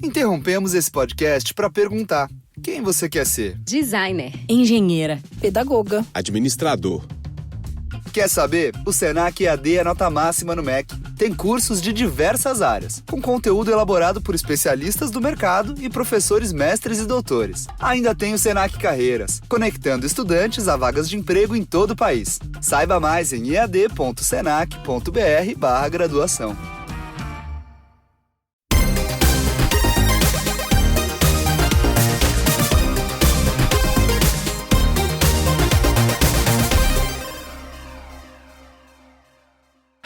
Interrompemos esse podcast para perguntar: quem você quer ser? Designer, engenheira, pedagoga, administrador. Quer saber? O Senac EAD é nota máxima no MEC. Tem cursos de diversas áreas, com conteúdo elaborado por especialistas do mercado e professores mestres e doutores. Ainda tem o Senac Carreiras, conectando estudantes a vagas de emprego em todo o país. Saiba mais em ead.senac.br/graduação.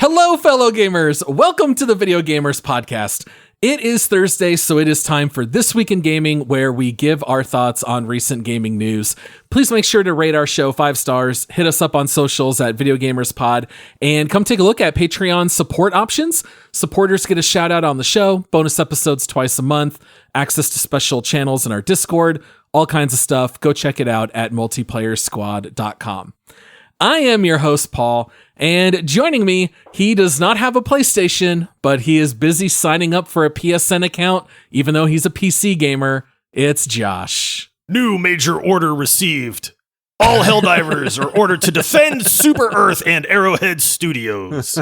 Hello, fellow gamers! Welcome to the Video Gamers Podcast. It is Thursday, so it is time for This Week in Gaming, where we give our thoughts on recent gaming news. Please make sure to rate our show 5 stars, hit us up on socials at Video Gamers Pod, and come take a look at Patreon support options. Supporters get a shout out on the show, bonus episodes twice a month, access to special channels in our Discord, all kinds of stuff. Go check it out at multiplayersquad.com. I am your host, Paul, and joining me, he does not have a PlayStation, but he is busy signing up for a PSN account, even though he's a PC gamer. It's Josh. New major order received. All Helldivers are ordered to defend Super Earth and Arrowhead Studios.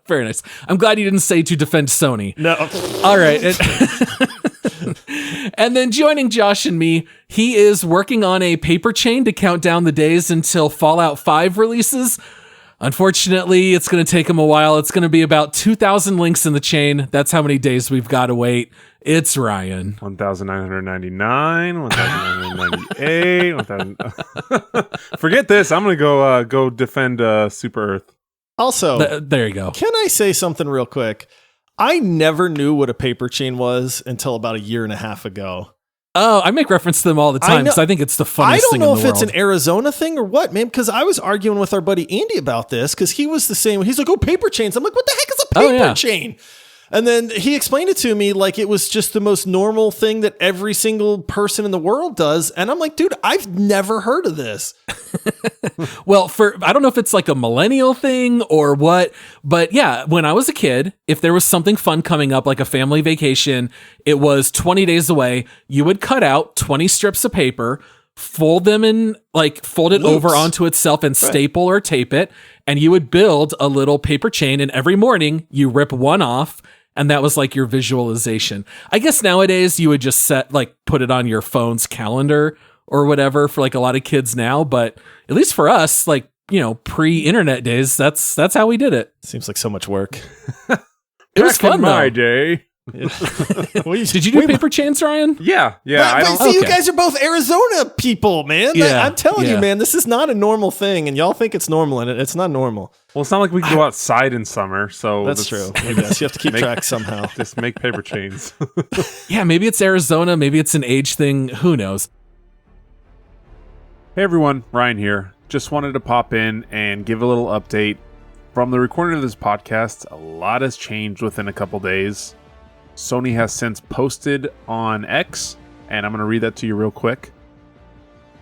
Very nice. I'm glad you didn't say to defend Sony. No. All right. And then joining Josh and me, he is working on a paper chain to count down the days until Fallout 5 releases. Unfortunately, it's going to take him a while. It's going to be about 2,000 links in the chain. That's how many days we've got to wait. It's Ryan. 1,999, 1,998, 1,000. Forget this. I'm going to go defend Super Earth. Also, there you go. Can I say something real quick? I never knew what a paper chain was until about a year and a half ago. Oh, I make reference to them all the time because I think it's the funniest thing in the world. I don't know if it's an Arizona thing or what, man, because I was arguing with our buddy Andy about this because he was the same. He's like, oh, paper chains. I'm like, what the heck is a paper chain? And then he explained it to me like it was just the most normal thing that every single person in the world does. And I'm like, dude, I've never heard of this. Well, I don't know if it's like a millennial thing or what, but yeah, when I was a kid, if there was something fun coming up, like a family vacation, it was 20 days away, you would cut out 20 strips of paper, fold them in, like fold it over onto itself and staple or tape it, and you would build a little paper chain, and every morning you rip one off, and that was like your visualization. I guess nowadays you would just put it on your phone's calendar or whatever for like a lot of kids now, but at least for us, like, you know, pre-internet days, that's how we did it. Seems like so much work. It was fun though. My day. Did you do paper chains, Ryan? Yeah. You guys are both Arizona people, man. Yeah, I'm telling you, man, this is not a normal thing, and y'all think it's normal, and it's not normal. Well, it's not like we can go outside in summer, so that's true. I guess you have to keep track somehow. Just make paper chains. Yeah, maybe it's Arizona, maybe it's an age thing. Who knows? Hey everyone, Ryan here. Just wanted to pop in and give a little update. From the recording of this podcast, a lot has changed within a couple days. Sony has since posted on X, and I'm going to read that to you real quick.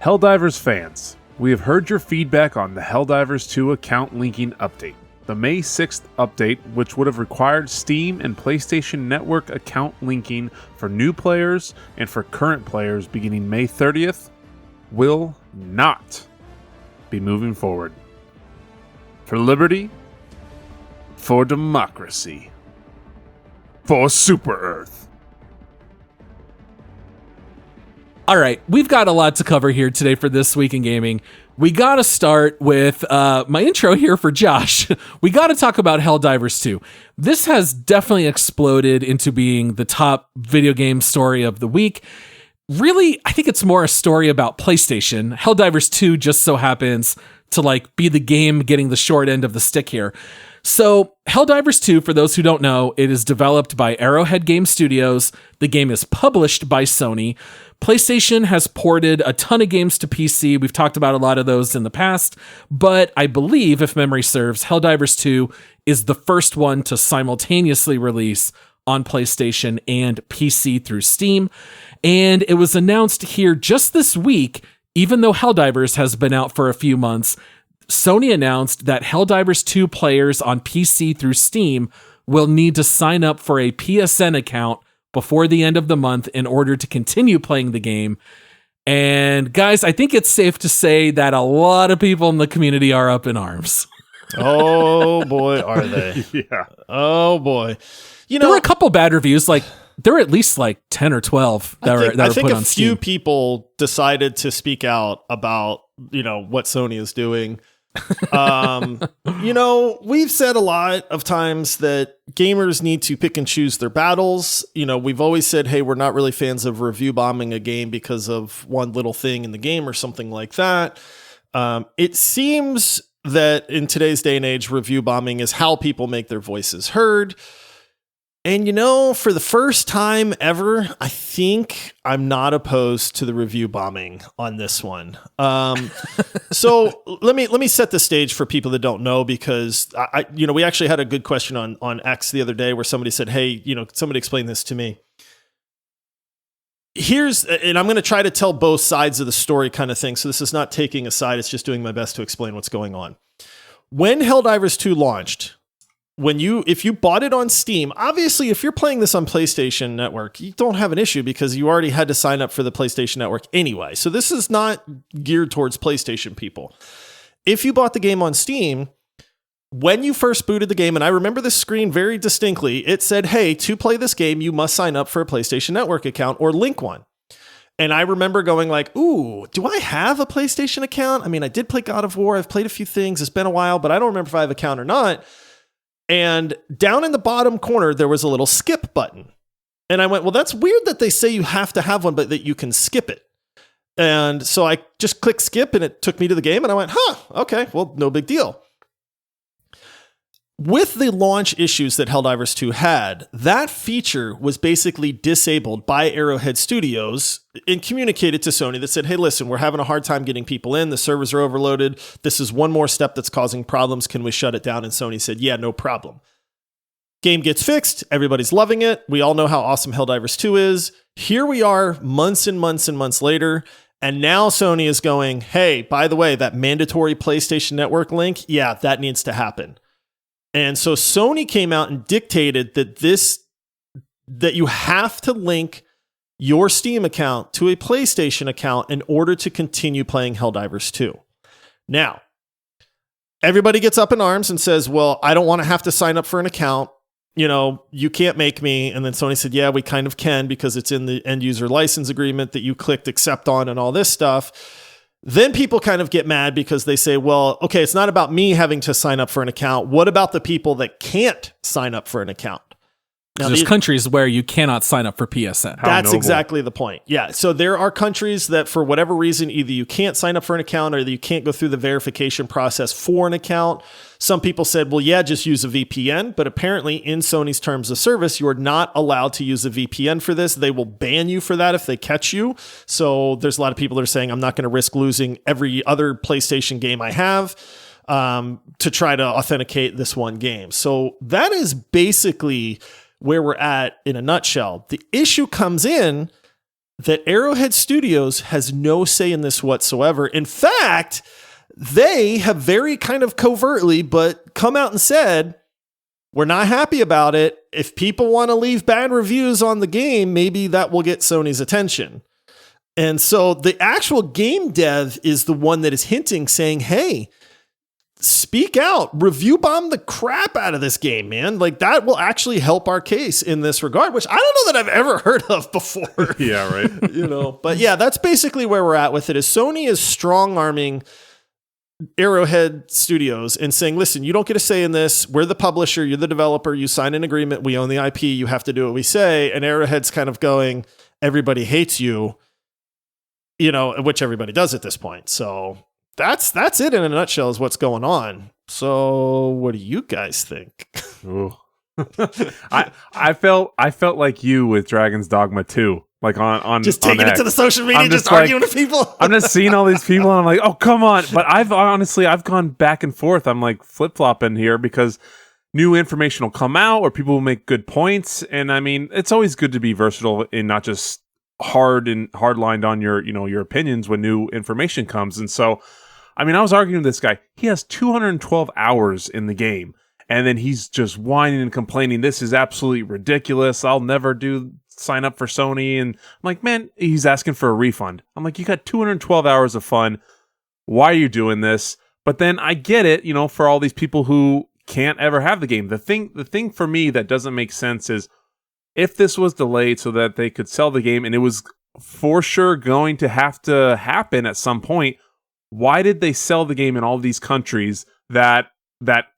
Helldivers fans, we have heard your feedback on the Helldivers 2 account linking update. The May 6th update, which would have required Steam and PlayStation Network account linking for new players and for current players beginning May 30th, will not be moving forward. For liberty, for democracy, for Super Earth. All right, we've got a lot to cover here today for This Week in Gaming. We got to start with my intro here for Josh. We got to talk about Helldivers 2. This has definitely exploded into being the top video game story of the week. Really, I think it's more a story about PlayStation. Helldivers 2 just so happens to like be the game getting the short end of the stick here. So Helldivers 2, for those who don't know, it is developed by Arrowhead Game Studios. The game is published by Sony. PlayStation has ported a ton of games to PC. We've talked about a lot of those in the past, but I believe, if memory serves, Helldivers 2 is the first one to simultaneously release on PlayStation and PC through Steam. And it was announced here just this week, even though Helldivers has been out for a few months, Sony announced that Helldivers 2 players on PC through Steam will need to sign up for a PSN account before the end of the month in order to continue playing the game. And guys, I think it's safe to say that a lot of people in the community are up in arms. Oh boy, are they? Yeah. Oh boy. There were a couple bad reviews. Like there were at least like 10 or 12 that were put on Steam. I think a few people decided to speak out about, what Sony is doing. We've said a lot of times that gamers need to pick and choose their battles. We've always said, hey, we're not really fans of review bombing a game because of one little thing in the game or something like that. It seems that in today's day and age, review bombing is how people make their voices heard. And for the first time ever, I think I'm not opposed to the review bombing on this one. So let me set the stage for people that don't know, because we actually had a good question on X the other day where somebody said, hey, somebody explain this to me. And I'm going to try to tell both sides of the story kind of thing. So this is not taking a side. It's just doing my best to explain what's going on. When Helldivers 2 launched, if you bought it on Steam, obviously, if you're playing this on PlayStation Network, you don't have an issue because you already had to sign up for the PlayStation Network anyway. So this is not geared towards PlayStation people. If you bought the game on Steam, when you first booted the game, and I remember this screen very distinctly, it said, hey, to play this game, you must sign up for a PlayStation Network account or link one. And I remember going like, ooh, do I have a PlayStation account? I mean, I did play God of War. I've played a few things. It's been a while, but I don't remember if I have an account or not. And down in the bottom corner, there was a little skip button. And I went, well, that's weird that they say you have to have one, but that you can skip it. And so I just clicked skip and it took me to the game. And I went, okay, well, no big deal. With the launch issues that Helldivers 2 had, that feature was basically disabled by Arrowhead Studios and communicated to Sony that said, hey, listen, we're having a hard time getting people in. The servers are overloaded. This is one more step that's causing problems. Can we shut it down? And Sony said, yeah, no problem. Game gets fixed. Everybody's loving it. We all know how awesome Helldivers 2 is. Here we are months and months and months later. And now Sony is going, hey, by the way, that mandatory PlayStation Network link, yeah, that needs to happen. And so Sony came out and dictated that you have to link your Steam account to a PlayStation account in order to continue playing Helldivers 2. Now, everybody gets up in arms and says, well, I don't want to have to sign up for an account. You can't make me. And then Sony said, yeah, we kind of can because it's in the end user license agreement that you clicked accept on and all this stuff. Then people kind of get mad because they say, well, okay, it's not about me having to sign up for an account. What about the people that can't sign up for an account? Now, there's countries where you cannot sign up for PSN. That's exactly the point. Yeah. So there are countries that for whatever reason, either you can't sign up for an account or you can't go through the verification process for an account. Some people said, well, yeah, just use a VPN. But apparently in Sony's terms of service, you are not allowed to use a VPN for this. They will ban you for that if they catch you. So there's a lot of people that are saying, I'm not going to risk losing every other PlayStation game I have to try to authenticate this one game. So that is basically where we're at in a nutshell. The issue comes in that Arrowhead Studios has no say in this whatsoever. In fact, they have very kind of covertly, but come out and said, we're not happy about it. If people want to leave bad reviews on the game, maybe that will get Sony's attention. And so the actual game dev is the one that is hinting, saying, hey, speak out, review bomb the crap out of this game, man. Like that will actually help our case in this regard, which I don't know that I've ever heard of before. Yeah, right. But yeah, that's basically where we're at with it. Is Sony is strong arming Arrowhead Studios and saying, listen, you don't get a say in this. We're the publisher. You're the developer. You sign an agreement. We own the IP. You have to do what we say. And Arrowhead's kind of going, everybody hates you, which everybody does at this point. So that's it in a nutshell is what's going on. So what do you guys think? I felt like you with Dragon's Dogma 2. Like on just taking it to the social media, just like, arguing with people. I'm just seeing all these people and I'm like, oh, come on. But I've gone back and forth. I'm like flip-flopping here because new information will come out or people will make good points. And I mean, it's always good to be versatile and not just hard-lined on your opinions when new information comes. And so, I mean, I was arguing with this guy. He has 212 hours in the game. And then he's just whining and complaining, this is absolutely ridiculous. I'll never sign up for Sony. And I'm like, man, he's asking for a refund. I'm like, you got 212 hours of fun. Why are you doing this? But then I get it, for all these people who can't ever have the game. The thing for me that doesn't make sense is if this was delayed so that they could sell the game and it was for sure going to have to happen at some point, why did they sell the game in all these countries that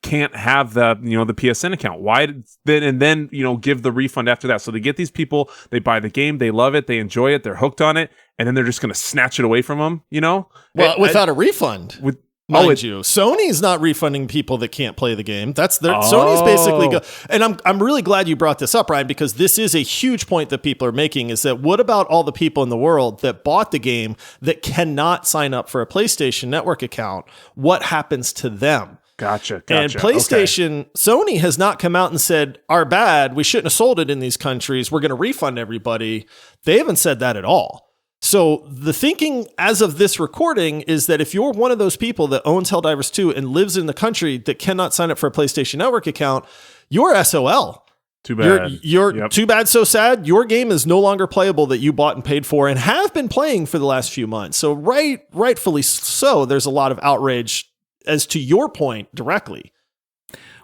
can't have the the PSN account? Why then give the refund after that? So they get these people, they buy the game, they love it, they enjoy it, they're hooked on it, and then they're just going to snatch it away from them, Well, without a refund. Mind you, Sony's not refunding people that can't play the game. Sony's basically and I'm really glad you brought this up, Ryan, because this is a huge point that people are making, is that what about all the people in the world that bought the game that cannot sign up for a PlayStation Network account? What happens to them? Gotcha. And PlayStation, Sony has not come out and said, our bad, we shouldn't have sold it in these countries, we're going to refund everybody. They haven't said that at all. So the thinking as of this recording is that if you're one of those people that owns Helldivers 2 and lives in the country that cannot sign up for a PlayStation Network account, you're SOL. Too bad. You're too bad, so sad. Your game is no longer playable that you bought and paid for and have been playing for the last few months. So rightfully so, there's a lot of outrage as to your point directly.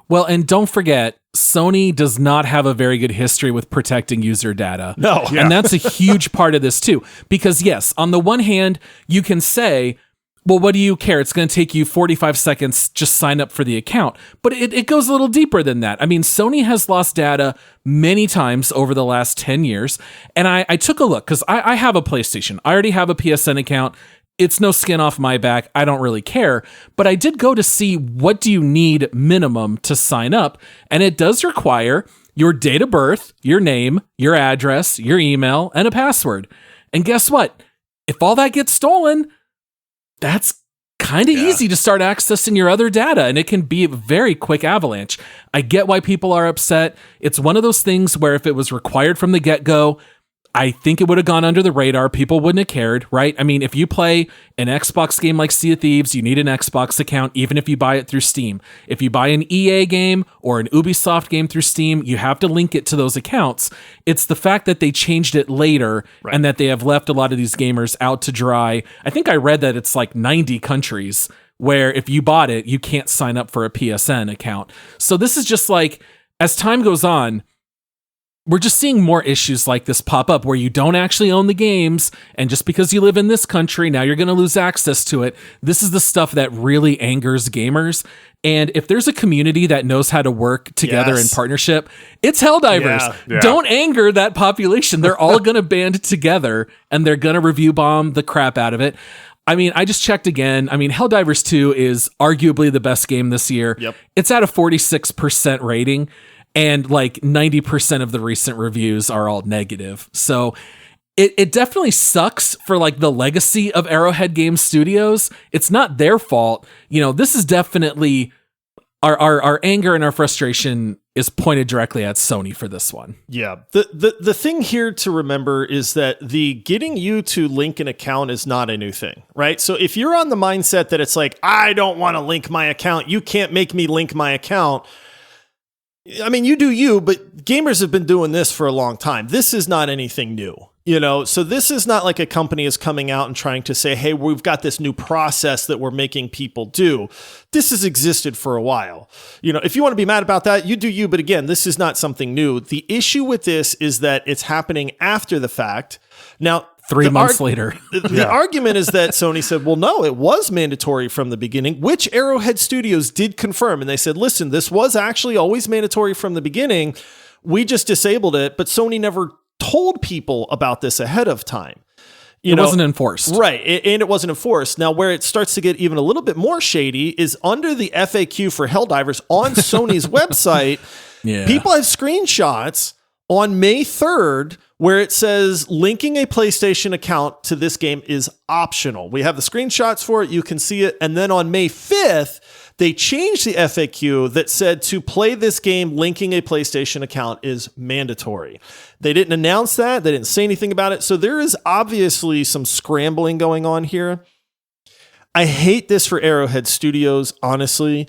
Well, and don't forget, Sony does not have a very good history with protecting user data. No. Yeah. And that's a huge part of this too. Because yes, on the one hand, you can say, well, what do you care? It's going to take you 45 seconds, just sign up for the account. But it goes a little deeper than that. I mean, Sony has lost data many times over the last 10 years. And I took a look because I have a PlayStation. I already have a PSN account. It's no skin off my back. I don't really care. But I did go to see what do you need minimum to sign up. And it does require your date of birth, your name, your address, your email, and a password. And guess what? If all that gets stolen, that's kind of easy to start accessing your other data. And it can be a very quick avalanche. I get why people are upset. It's one of those things where if it was required from the get-go, I think it would have gone under the radar. People wouldn't have cared, right? I mean, if you play an Xbox game like Sea of Thieves, you need an Xbox account, even if you buy it through Steam. If you buy an EA game or an Ubisoft game through Steam, you have to link it to those accounts. It's the fact that they changed it later and that they have left a lot of these gamers out to dry. I think I read that it's like 90 countries where if you bought it, you can't sign up for a PSN account. So this is just like, as time goes on, we're just seeing more issues like this pop up where you don't actually own the games, and just because you live in this country, now you're going to lose access to it. This is the stuff that really angers gamers. And if there's a community that knows how to work together in partnership, it's Helldivers. Yeah. Don't anger that population. They're all going to band together and they're going to review bomb the crap out of it. I mean, I just checked again. I mean, Helldivers 2 is arguably the best game this year. Yep. It's at a 46% rating. And like 90% of the recent reviews are all negative. So it definitely sucks for like the legacy of Arrowhead Game Studios. It's not their fault. This is definitely our anger and our frustration is pointed directly at Sony for this one. Yeah. The thing here to remember is that the getting you to link an account is not a new thing, right? So if you're on the mindset that it's like, I don't want to link my account, you can't make me link my account. I mean, you do you, but gamers have been doing this for a long time. This is not anything new, So this is not like a company is coming out and trying to say, hey, we've got this new process that we're making people do. This has existed for a while. If you want to be mad about that, you do you. But again, this is not something new. The issue with this is that it's happening after the fact. Now, 3 months later. The argument is that Sony said, well, no, it was mandatory from the beginning, which Arrowhead Studios did confirm. And they said, listen, this was actually always mandatory from the beginning. We just disabled it, but Sony never told people about this ahead of time. It wasn't enforced. Right, and it wasn't enforced. Now, where it starts to get even a little bit more shady is under the FAQ for Helldivers on Sony's website. Yeah. People have screenshots on May 3rd where it says linking a PlayStation account to this game is optional. We have the screenshots for it. You can see it. And then on May 5th, they changed the FAQ that said to play this game, linking a PlayStation account is mandatory. They didn't announce that. They didn't say anything about it. So there is obviously some scrambling going on here. I hate this for Arrowhead Studios, honestly.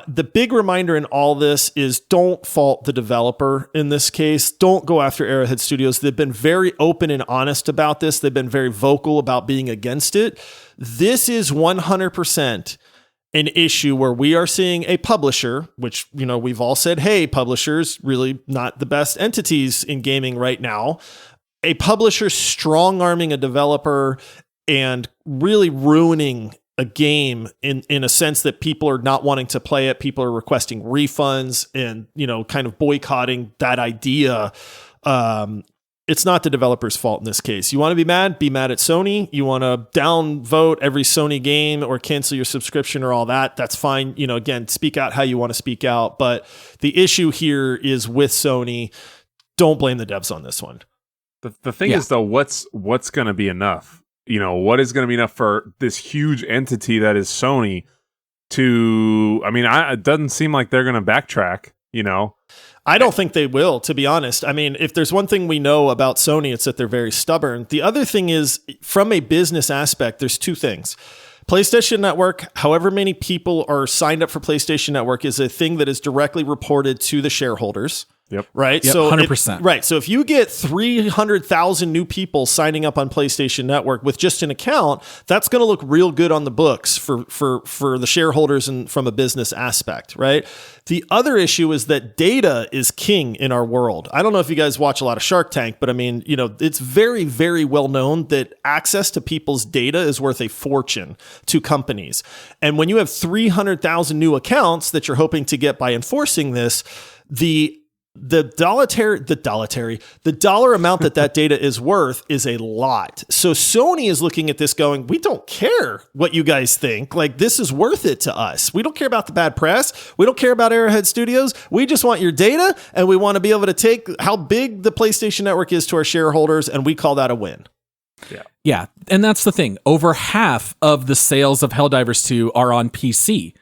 the big reminder in all this is don't fault the developer in this case. Don't go after Arrowhead Studios. They've been very open and honest about this. They've been very vocal about being against it. This is 100% an issue where we are seeing a publisher, which, we've all said, hey, publishers really not the best entities in gaming right now. A publisher strong-arming a developer and really ruining a game in a sense that people are not wanting to play it. People are requesting refunds and, kind of boycotting that idea. It's not the developer's fault in this case. You want to be mad at Sony. You want to downvote every Sony game or cancel your subscription or all that. That's fine. Again, speak out how you want to speak out. But the issue here is with Sony. Don't blame the devs on this one. The thing is, though, what's going to be enough? What is going to be enough for this huge entity that is Sony to, it doesn't seem like they're going to backtrack, I don't think they will, to be honest. If there's one thing we know about Sony, it's that they're very stubborn. The other thing is, from a business aspect, there's two things. PlayStation Network, however many people are signed up for PlayStation Network, is a thing that is directly reported to the shareholders. Yep. Right. Yep, so 100%. Right. So if you get 300,000 new people signing up on PlayStation Network with just an account, that's going to look real good on the books for the shareholders and from a business aspect. Right. The other issue is that data is king in our world. I don't know if you guys watch a lot of Shark Tank, but it's very, very well known that access to people's data is worth a fortune to companies. And when you have 300,000 new accounts that you're hoping to get by enforcing this, the dollar amount that data is worth is a lot. So Sony is looking at this going, we don't care what you guys think. Like, this is worth it to us. We don't care about the bad press. We don't care about Arrowhead Studios. We just want your data, and we want to be able to take how big the PlayStation Network is to our shareholders, and we call that a win. Yeah. And that's the thing. Over half of the sales of Helldivers 2 are on PC.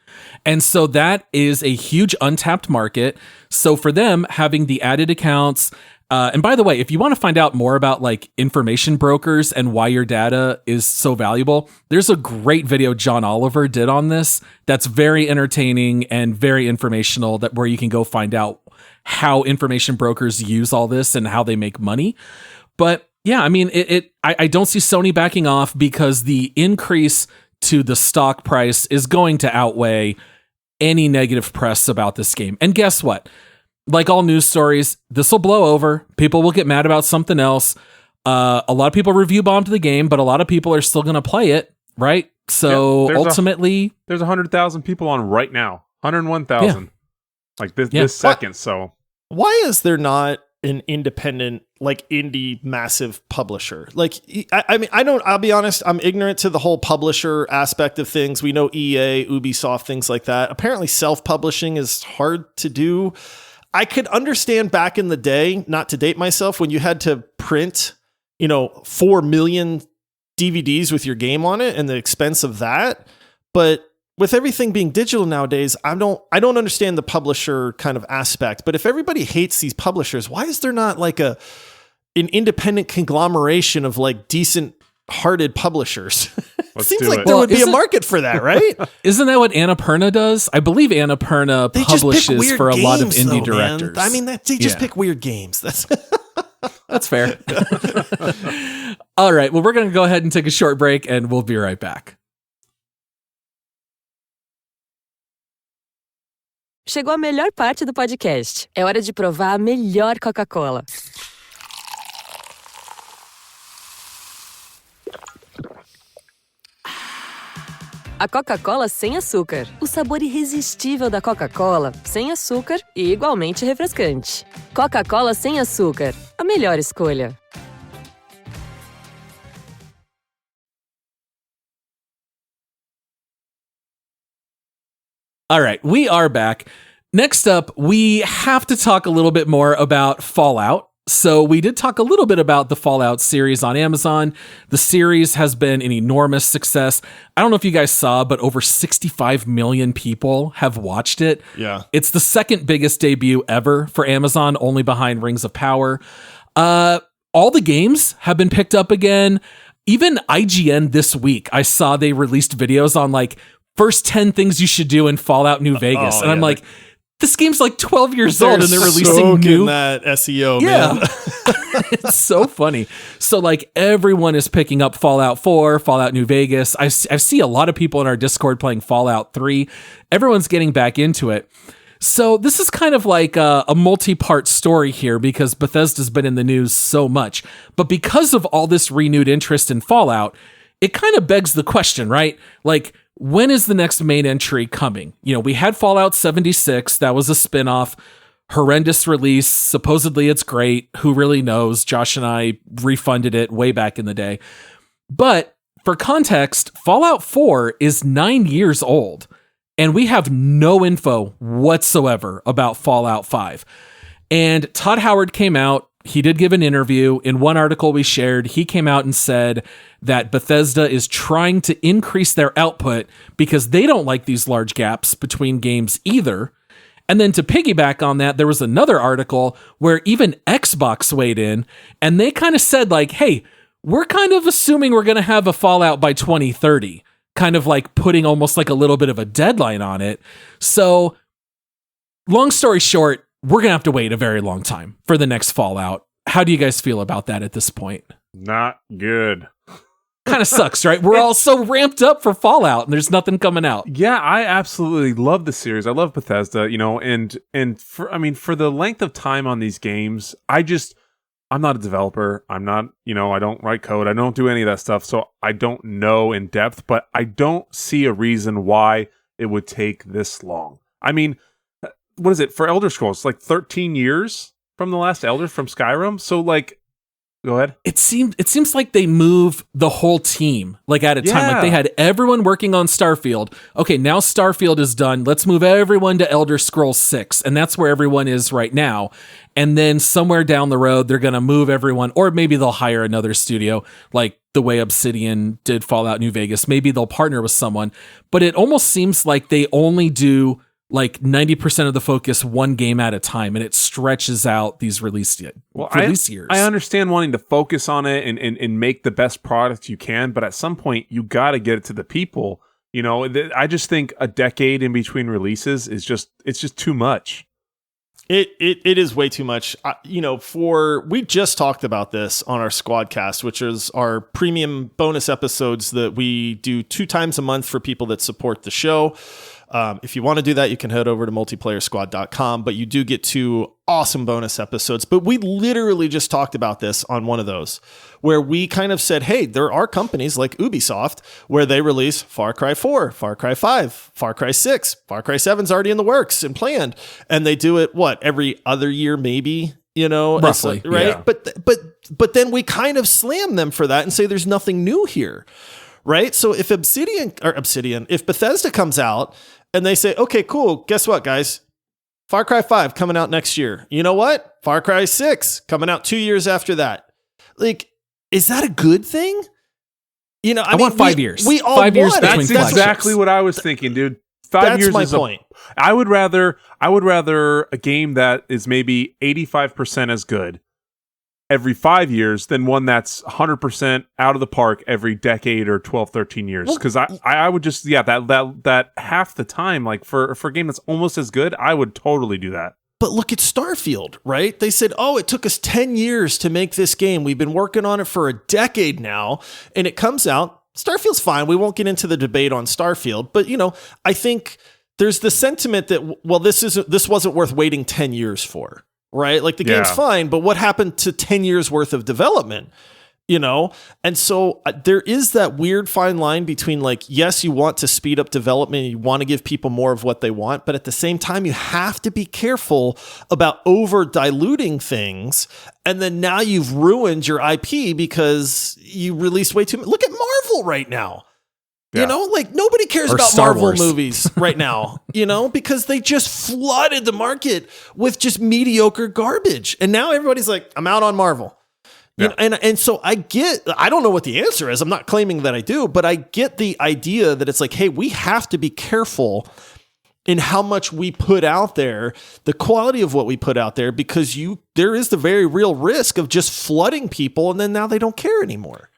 And so that is a huge untapped market. So for them, having the added accounts, and by the way, if you want to find out more about like information brokers and why your data is so valuable, there's a great video John Oliver did on this that's very entertaining and very informational, that where you can go find out how information brokers use all this and how they make money. But yeah, I don't see Sony backing off, because the increase to the stock price is going to outweigh any negative press about this game. And guess what? Like all news stories, this will blow over. People will get mad about something else. A lot of people review bombed the game, but a lot of people are still going to play it, right? So ultimately, there's 100,000 people on right now. 101,000. Like this second. So why is there not an independent, like, indie massive publisher? Like, I'll be honest, I'm ignorant to the whole publisher aspect of things. We know EA, Ubisoft, things like that. Apparently self-publishing is hard to do. I could understand back in the day, not to date myself, when you had to print, 4 million DVDs with your game on it and the expense of that. But with everything being digital nowadays, I don't understand the publisher kind of aspect. But if everybody hates these publishers, why is there not like an independent conglomeration of like decent hearted publishers? It seems like there would be a market for that, right? Isn't that what Annapurna does? I believe Annapurna publishes for a lot of indie directors. They just pick weird games. That's fair. All right. Well, we're going to go ahead and take a short break, and we'll be right back. Chegou a melhor parte do podcast. É hora de provar a melhor Coca-Cola. A Coca-Cola sem açúcar. O sabor irresistível da Coca-Cola, sem açúcar e igualmente refrescante. Coca-Cola sem açúcar. A melhor escolha. All right, we are back. Next up, we have to talk a little bit more about Fallout. So we did talk a little bit about the Fallout series on Amazon. The series has been an enormous success. I don't know if you guys saw, but over 65 million people have watched it. Yeah. It's the second biggest debut ever for Amazon, only behind Rings of Power. All the games have been picked up again. Even IGN this week, I saw they released videos on like first 10 things you should do in Fallout New Vegas. And I'm like, this game's like 12 years old and they're releasing new that SEO, yeah. man. It's so funny. So like everyone is picking up Fallout 4, Fallout New Vegas. I see a lot of people in our Discord playing Fallout 3. Everyone's getting back into it. So this is kind of like a multi-part story here because Bethesda's been in the news so much. But because of all this renewed interest in Fallout, it kind of begs the question, right? Like, when is the next main entry coming? You know, we had Fallout 76. That was a spinoff. Horrendous release. Supposedly it's great. Who really knows? Josh and I refunded it way back in the day. But for context, Fallout 4 is 9 years old. And we have no info whatsoever about Fallout 5. And Todd Howard came out. He did give an interview. In one article we shared, he came out and said that Bethesda is trying to increase their output because they don't like these large gaps between games either. And then to piggyback on that, there was another article where even Xbox weighed in and they kind of said like, hey, we're kind of assuming we're going to have a Fallout by 2030, kind of like putting almost like a little bit of a deadline on it. So long story short, we're going to have to wait a very long time for the next Fallout. How do you guys feel about that at this point? Not good. Kind of sucks, right? We're all so ramped up for Fallout and there's nothing coming out. Yeah, I absolutely love the series. I love Bethesda, you know, and for the length of time on these games, I'm not a developer. I'm not, you know, I don't write code. I don't do any of that stuff. So I don't know in depth, but I don't see a reason why it would take this long. I mean, what is it for Elder Scrolls? Like 13 years from the last Elder from Skyrim. So like, go ahead. It seems like they move the whole team like at a time. Like they had everyone working on Starfield. Okay, now Starfield is done. Let's move everyone to Elder Scrolls 6. And that's where everyone is right now. And then somewhere down the road, they're going to move everyone, or maybe they'll hire another studio like the way Obsidian did Fallout New Vegas. Maybe they'll partner with someone. But it almost seems like they only do like 90% of the focus one game at a time, and it stretches out these release years. I understand wanting to focus on it and make the best product you can, but at some point you got to get it to the people. You know, I just think a decade in between releases is just too much. It is way too much. We just talked about this on our Squadcast, which is our premium bonus episodes that we do 2 times a month for people that support the show. If you want to do that, you can head over to multiplayersquad.com, but you do get 2 awesome bonus episodes. But we literally just talked about this on one of those where we kind of said, hey, there are companies like Ubisoft where they release Far Cry 4, Far Cry 5, Far Cry 6, Far Cry 7's already in the works and planned. And they do it, every other year, maybe, you know, roughly, right? Yeah. But then we kind of slam them for that and say there's nothing new here. Right. So if if Bethesda comes out and they say, okay, cool. Guess what, guys? Far Cry 5 coming out next year. You know what? Far Cry 6 coming out 2 years after that. Like, is that a good thing? You know, I want 5 years. We all 5 years want between That's exactly what I was thinking, dude. 5 years my is point. I would rather a game that is maybe 85% as good every 5 years than one that's 100% out of the park every decade or 12, 13 years. Because I would just, that half the time, like for a game that's almost as good, I would totally do that. But look at Starfield, right? They said, it took us 10 years to make this game. We've been working on it for a decade now, and it comes out. Starfield's fine. We won't get into the debate on Starfield, but, you know, I think there's the sentiment that, this wasn't worth waiting 10 years for. Right? Like the game's fine, but what happened to 10 years worth of development? You know? And so there is that weird fine line between like, yes, you want to speed up development, you want to give people more of what they want, but at the same time, you have to be careful about over diluting things. And then now you've ruined your IP because you released way too much. Look at Marvel right now. You know, like nobody cares about Marvel movies right now, you know, because they just flooded the market with just mediocre garbage. And now everybody's like, I'm out on Marvel. Yeah. You know, and so I don't know what the answer is. I'm not claiming that I do, but I get the idea that it's like, hey, we have to be careful in how much we put out there, the quality of what we put out there, because there is the very real risk of just flooding people and then now they don't care anymore.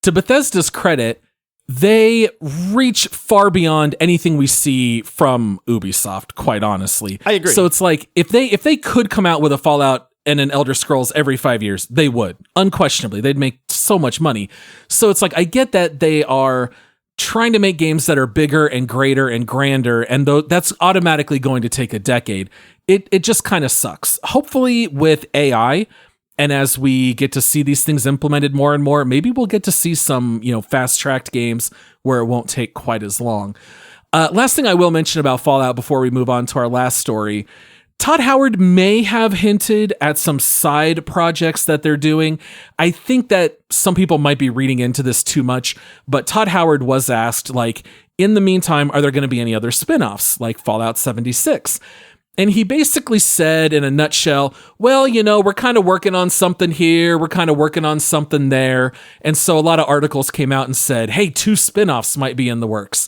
To Bethesda's credit, they reach far beyond anything we see from Ubisoft, quite honestly. I agree. So it's like, if they could come out with a Fallout and an Elder Scrolls every 5 years, they would. Unquestionably. They'd make so much money. So it's like, I get that they are trying to make games that are bigger and greater and grander, and that's automatically going to take a decade. It just kind of sucks. Hopefully with AI, and as we get to see these things implemented more and more, maybe we'll get to see some, fast-tracked games where it won't take quite as long. Last thing I will mention about Fallout before we move on to our last story, Todd Howard may have hinted at some side projects that they're doing. I think that some people might be reading into this too much, but Todd Howard was asked, in the meantime, are there going to be any other spin-offs like Fallout 76? And he basically said in a nutshell, well, we're kind of working on something here. We're kind of working on something there. And so a lot of articles came out and said, hey, 2 spin-offs might be in the works.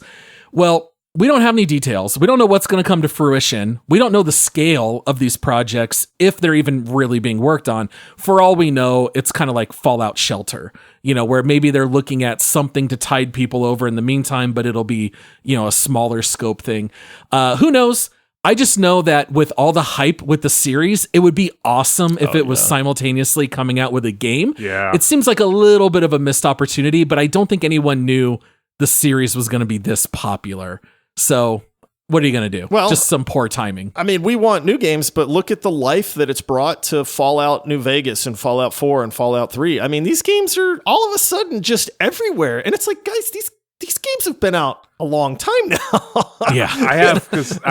Well, we don't have any details. We don't know what's going to come to fruition. We don't know the scale of these projects, if they're even really being worked on. For all we know, it's kind of like Fallout Shelter, where maybe they're looking at something to tide people over in the meantime, but it'll be, a smaller scope thing. Who knows? I just know that with all the hype with the series, it would be awesome if it was simultaneously coming out with a game. Yeah. It seems like a little bit of a missed opportunity, but I don't think anyone knew the series was going to be this popular. So what are you going to do? Well, just some poor timing. I mean, we want new games, but look at the life that it's brought to Fallout New Vegas and Fallout 4 and Fallout 3. I mean, these games are all of a sudden just everywhere. And it's like, guys, these games have been out a long time now. Yeah. I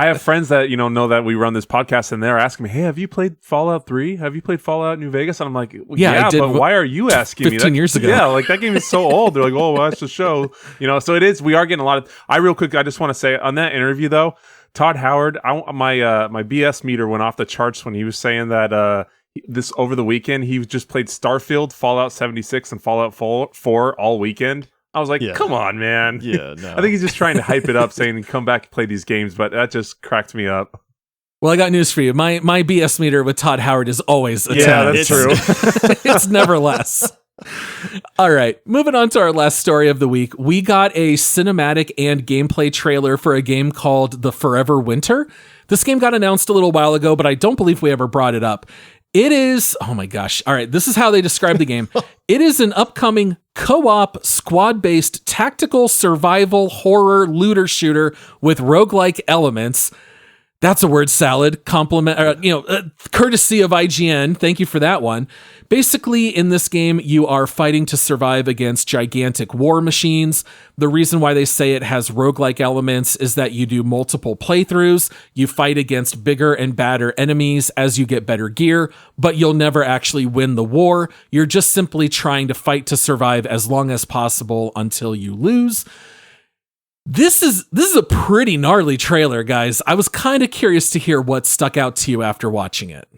have friends that, know that we run this podcast, and they're asking me, hey, have you played Fallout 3? Have you played Fallout New Vegas? And I'm like, I did, but why are you asking me? 15 years ago. Yeah, that game is so old. They're like, oh, well, that's the show. So it is, we are getting a lot of, I just want to say on that interview though, Todd Howard, my BS meter went off the charts when he was saying that, this over the weekend, he just played Starfield, Fallout 76 and Fallout 4 all weekend. I was like, come on, man. Yeah, no. I think he's just trying to hype it up, saying come back and play these games, but that just cracked me up. Well, I got news for you. My BS meter with Todd Howard is always a 10. Yeah, that's true. It's never less. All right, moving on to our last story of the week. We got a cinematic and gameplay trailer for a game called The Forever Winter. This game got announced a little while ago, but I don't believe we ever brought it up. It is, oh my gosh. All right, this is how they describe the game. It is an upcoming co-op, squad-based tactical survival horror looter shooter with roguelike elements. That's a word salad. Courtesy of IGN. Thank you for that one. Basically, in this game, you are fighting to survive against gigantic war machines. The reason why they say it has roguelike elements is that you do multiple playthroughs. You fight against bigger and badder enemies as you get better gear, but you'll never actually win the war. You're just simply trying to fight to survive as long as possible until you lose. This is a pretty gnarly trailer, guys. I was kind of curious to hear what stuck out to you after watching it.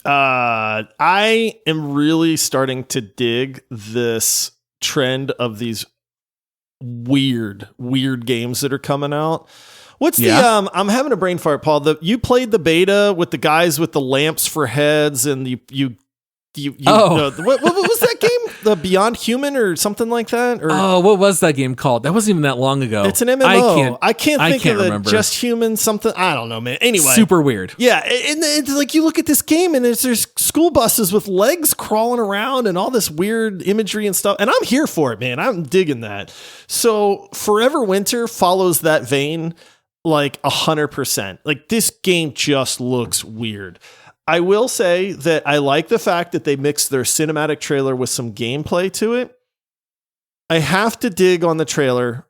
I am really starting to dig this trend of these weird games that are coming out. What's the I'm having a brain fart, Paul. You played the beta with the guys with the lamps for heads, and what was that game? The Beyond Human or something like that? Or, what was that game called? That wasn't even that long ago. It's an MMO. I can't think of remember. Just Human something. I don't know, man. Anyway. Super weird. Yeah. And it's like you look at this game and there's school buses with legs crawling around and all this weird imagery and stuff. And I'm here for it, man. I'm digging that. So Forever Winter follows that vein like 100%. Like this game just looks weird. I will say that I like the fact that they mixed their cinematic trailer with some gameplay to it. I have to dig on the trailer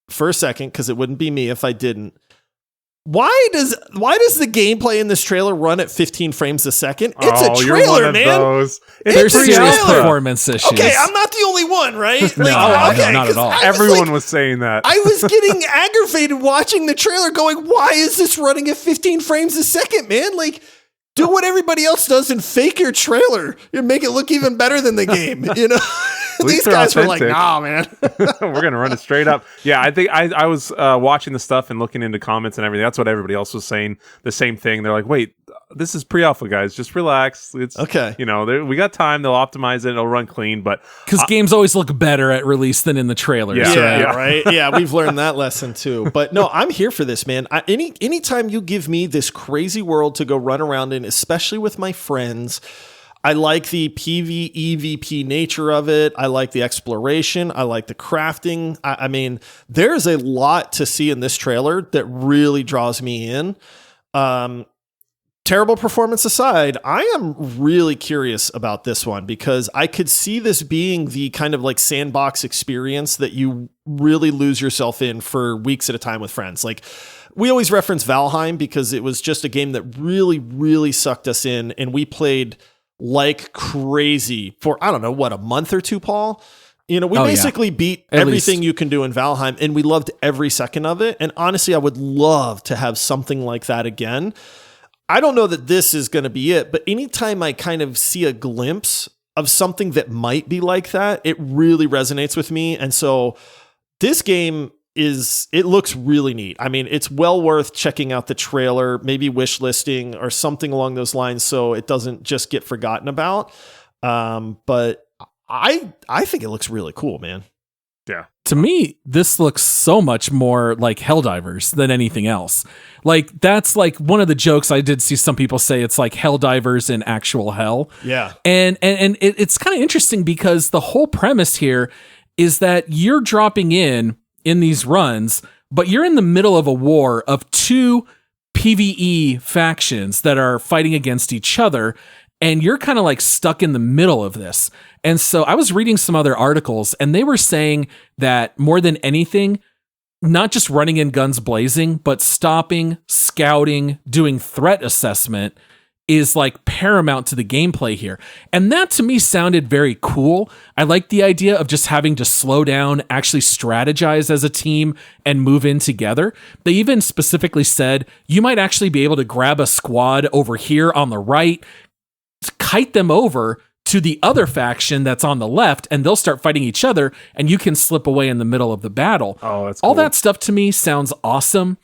for a second because it wouldn't be me if I didn't. Why does the gameplay in this trailer run at 15 frames a second? It's a trailer, man. There's serious performance issues. Okay, I'm not the only one, right? No, not at all. Everyone was saying that. I was getting aggravated watching the trailer going, why is this running at 15 frames a second, man? Like, do what everybody else does and fake your trailer and make it look even better than the game. These guys were like, nah, man. We're going to run it straight up. Yeah, I think I was watching the stuff and looking into comments and everything. That's what everybody else was saying. The same thing. They're like, wait, this is pre-alpha, guys. Just relax. It's okay. We got time. They'll optimize it. It'll run clean. But because games always look better at release than in the trailers. Right. Yeah, we've learned that lesson too. But no, I'm here for this, man. Anytime you give me this crazy world to go run around in, especially with my friends. I like the PvEVP nature of it. I like the exploration. I like the crafting. I mean, there's a lot to see in this trailer that really draws me in. Terrible performance aside, I am really curious about this one because I could see this being the kind of like sandbox experience that you really lose yourself in for weeks at a time with friends. Like, we always reference Valheim because it was just a game that really, really sucked us in, and we played like crazy for, I don't know, a month or two, Paul? We basically beat everything you can do in Valheim, and we loved every second of it. And honestly, I would love to have something like that again. I don't know that this is going to be it, but anytime I kind of see a glimpse of something that might be like that, it really resonates with me. And so this game it looks really neat. I mean, it's well worth checking out the trailer, maybe wish listing or something along those lines so it doesn't just get forgotten about. But I think it looks really cool, man. Yeah. To me, this looks so much more like Helldivers than anything else. Like, that's like one of the jokes I did see some people say it's like Helldivers in actual hell. Yeah. And it's kind of interesting because the whole premise here is that you're dropping in these runs, but you're in the middle of a war of two PvE factions that are fighting against each other, and you're kind of like stuck in the middle of this. And so I was reading some other articles, and they were saying that more than anything, not just running in guns blazing, but stopping, scouting, doing threat assessment is like paramount to the gameplay here. And that to me sounded very cool. I like the idea of just having to slow down, actually strategize as a team and move in together. They even specifically said you might actually be able to grab a squad over here on the right, kite them over to the other faction that's on the left, and they'll start fighting each other, and you can slip away in the middle of the battle. Oh, that's cool. All that stuff to me sounds awesome.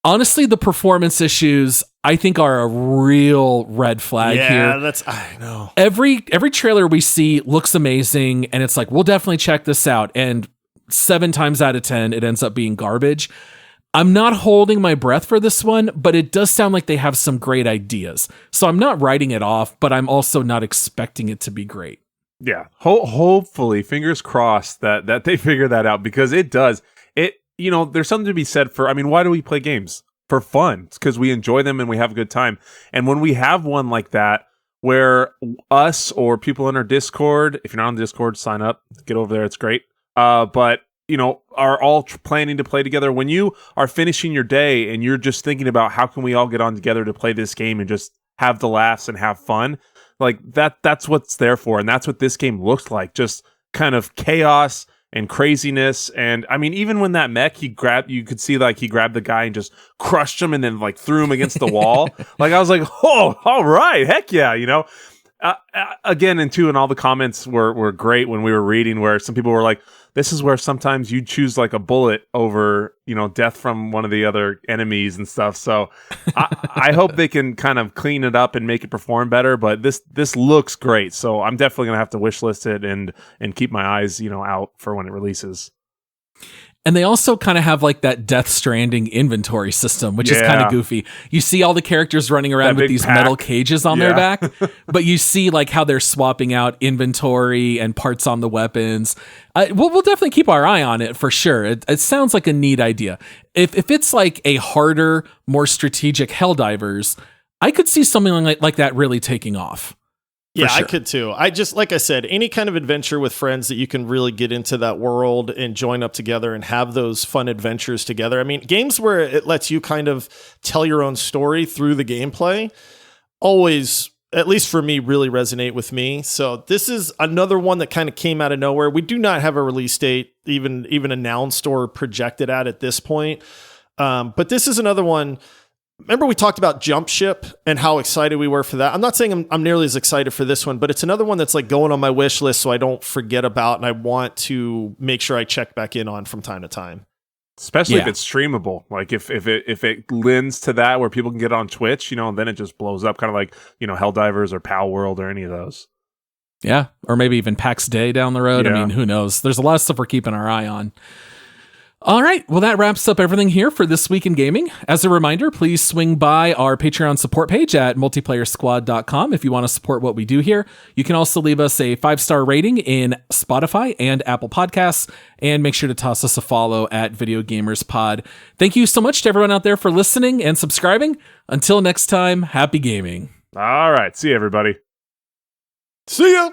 Honestly, the performance issues I think are a real red flag here. Yeah, I know. Every trailer we see looks amazing, and it's like, we'll definitely check this out. And 7 times out of 10, it ends up being garbage. I'm not holding my breath for this one, but it does sound like they have some great ideas. So I'm not writing it off, but I'm also not expecting it to be great. Yeah. Hopefully, fingers crossed that they figure that out, because it does. There's something to be said for, why do we play games? For fun. It's because we enjoy them and we have a good time. And when we have one like that, where us or people in our Discord, if you're not on Discord, sign up, get over there. It's great. But are all planning to play together. When you are finishing your day and you're just thinking about how can we all get on together to play this game and just have the laughs and have fun, like that's what's there for. And that's what this game looks like. Just kind of chaos and craziness. And even when that mech you could see like he grabbed the guy and just crushed him and then like threw him against the wall. Like I was like, oh, all right, heck yeah, again, and all the comments were great when we were reading, where some people were like, this is where sometimes you choose like a bullet over, death from one of the other enemies and stuff. So I hope they can kind of clean it up and make it perform better. But this looks great. So I'm definitely going to have to wish list it and keep my eyes, out for when it releases. And they also kind of have like that Death Stranding inventory system, which is kind of goofy. You see all the characters running around with these metal cages on their back, but you see like how they're swapping out inventory and parts on the weapons. We'll definitely keep our eye on it for sure. It sounds like a neat idea. If it's like a harder, more strategic Helldivers, I could see something like that really taking off. Yeah, sure. I could too. Like I said, any kind of adventure with friends that you can really get into that world and join up together and have those fun adventures together. Games where it lets you kind of tell your own story through the gameplay always, at least for me, really resonate with me. So this is another one that kind of came out of nowhere. We do not have a release date even announced or projected at this point. But this is another one. Remember we talked about Jump Ship and how excited we were for that? I'm not saying I'm nearly as excited for this one, but it's another one that's like going on my wish list so I don't forget about and I want to make sure I check back in on from time to time. Especially if it's streamable. Like if it lends to that where people can get on Twitch, and then it just blows up, kind of like, Helldivers or Pal World or any of those. Yeah, or maybe even PAX Day down the road. Yeah. I mean, who knows? There's a lot of stuff we're keeping our eye on. All right, well, that wraps up everything here for This Week in Gaming. As a reminder, please swing by our Patreon support page at multiplayersquad.com if you want to support what we do here. You can also leave us a 5-star rating in Spotify and Apple Podcasts, and make sure to toss us a follow at Video Gamers Pod. Thank you so much to everyone out there for listening and subscribing. Until next time, happy gaming. All right, see you, everybody. See ya.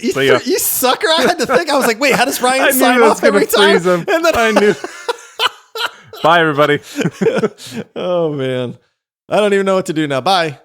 You sucker! I had to think. I was like, "Wait, how does Ryan I sign knew that was off every gonna time?" freeze him. And then I knew. Bye, everybody. Oh man, I don't even know what to do now. Bye.